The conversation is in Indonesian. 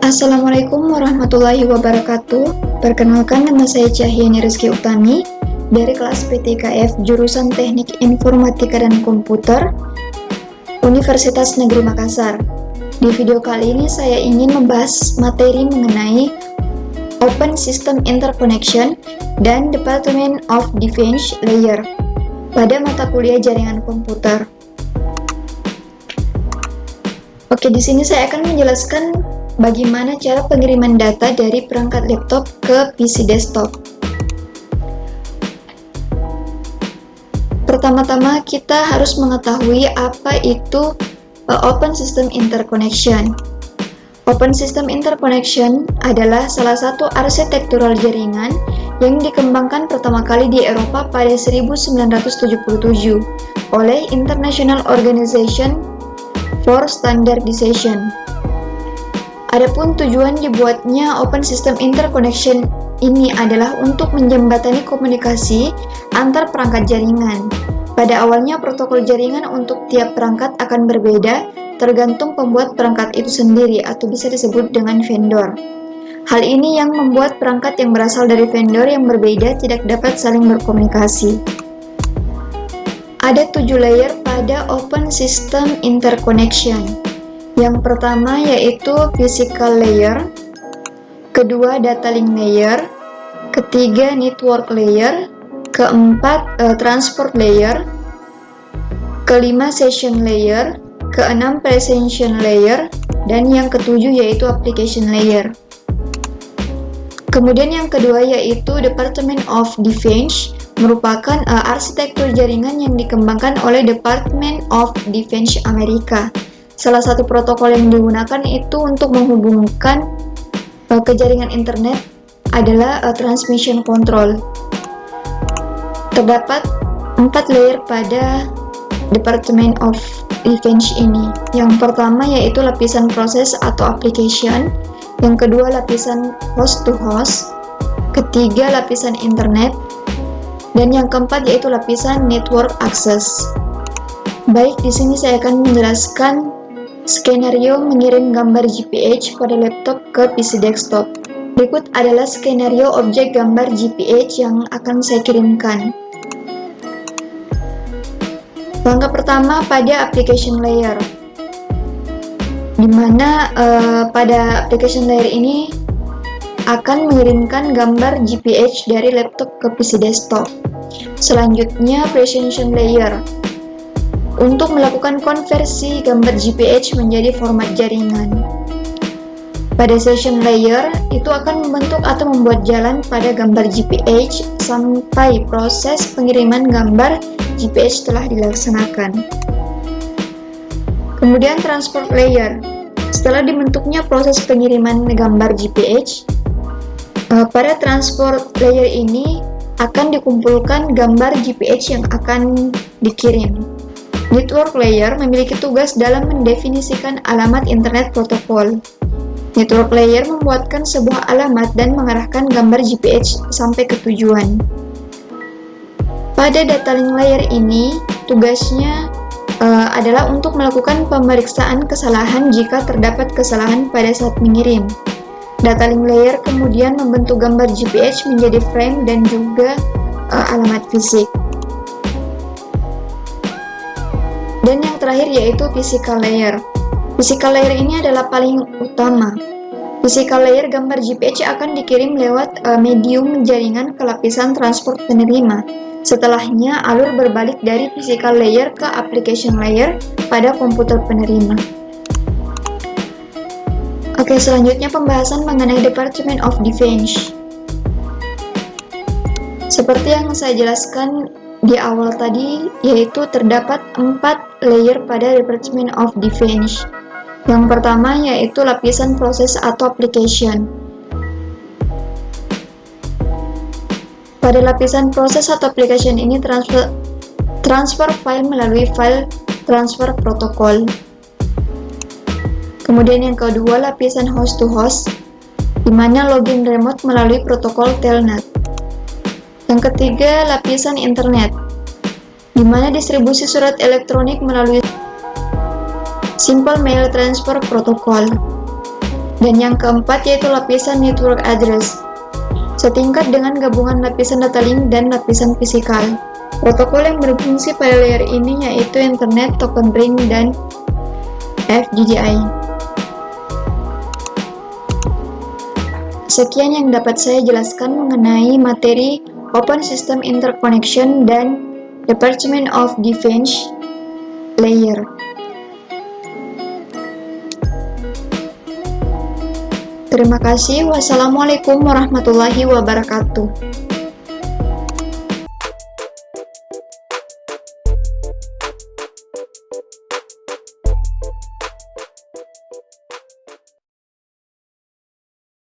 Assalamualaikum warahmatullahi wabarakatuh. Perkenalkan, nama saya Cahyani Rizky Utami dari kelas PTKF jurusan Teknik Informatika dan Komputer Universitas Negeri Makassar. Di video kali ini saya ingin membahas materi mengenai Open System Interconnection dan Department of Defense Layer pada mata kuliah jaringan komputer. Oke, di sini saya akan menjelaskan bagaimana cara pengiriman data dari perangkat laptop ke PC desktop. Pertama-tama kita harus mengetahui apa itu Open System Interconnection. Open System Interconnection adalah salah satu arsitektural jaringan yang dikembangkan pertama kali di Eropa pada 1977 oleh International Organization for Standardization. Adapun tujuan dibuatnya Open System Interconnection ini adalah untuk menjembatani komunikasi antar perangkat jaringan. Pada awalnya protokol jaringan untuk tiap perangkat akan berbeda tergantung pembuat perangkat itu sendiri atau bisa disebut dengan vendor. Hal ini yang membuat perangkat yang berasal dari vendor yang berbeda tidak dapat saling berkomunikasi. Ada 7 layer pada Open System Interconnection. Yang pertama yaitu physical layer, kedua data link layer, ketiga network layer, keempat transport layer, kelima session layer, keenam presentation layer, dan yang ketujuh yaitu application layer. Kemudian yang kedua yaitu Department of Defense, merupakan arsitektur jaringan yang dikembangkan oleh Department of Defense Amerika. Salah satu protokol yang digunakan itu untuk menghubungkan ke jaringan internet adalah transmission control. Terdapat 4 layer pada Department of Defense ini. Yang pertama yaitu lapisan proses atau application, yang kedua lapisan host to host, ketiga lapisan internet, dan yang keempat yaitu lapisan network access. Baik, di sini saya akan menjelaskan skenario mengirim gambar GPH pada laptop ke PC desktop. Berikut adalah skenario objek gambar GPH yang akan saya kirimkan. Langkah pertama pada application layer, di mana pada application layer ini akan mengirimkan gambar GPH dari laptop ke PC desktop. Selanjutnya presentation layer, untuk melakukan konversi gambar GPH menjadi format jaringan. Pada session layer, itu akan membentuk atau membuat jalan pada gambar GPH sampai proses pengiriman gambar GPH telah dilaksanakan. Kemudian transport layer, setelah dibentuknya proses pengiriman gambar GPH, pada transport layer ini akan dikumpulkan gambar GPH yang akan dikirim. Network layer memiliki tugas dalam mendefinisikan alamat internet protokol. Network layer membuatkan sebuah alamat dan mengarahkan gambar GPH sampai ke tujuan. Pada data link layer ini, tugasnya adalah untuk melakukan pemeriksaan kesalahan jika terdapat kesalahan pada saat mengirim. Data link layer kemudian membentuk gambar GPH menjadi frame dan juga alamat fisik. Dan yang terakhir yaitu physical layer. Physical layer ini adalah paling utama. Physical layer gambar GPH akan dikirim lewat medium jaringan ke lapisan transport penerima. Setelahnya alur berbalik dari physical layer ke application layer pada komputer penerima. Oke, selanjutnya pembahasan mengenai Department of Defense. Seperti yang saya jelaskan di awal tadi, yaitu terdapat 4 layer pada Department of Defense. Yang pertama yaitu lapisan proses atau application. Pada lapisan proses atau application ini transfer file melalui file transfer protokol. Kemudian yang kedua lapisan host to host, di mana login remote melalui protokol telnet. Yang ketiga lapisan internet, di mana distribusi surat elektronik melalui Simple Mail Transfer Protocol. Dan yang keempat yaitu lapisan network address, setingkat dengan gabungan lapisan data link dan lapisan fisikal. Protokol yang berfungsi pada layer ini yaitu Internet Token Ring dan FGGI. Sekian yang dapat saya jelaskan mengenai materi Open System Interconnection dan Department of Defense Layer. Terima kasih. Wassalamualaikum warahmatullahi wabarakatuh.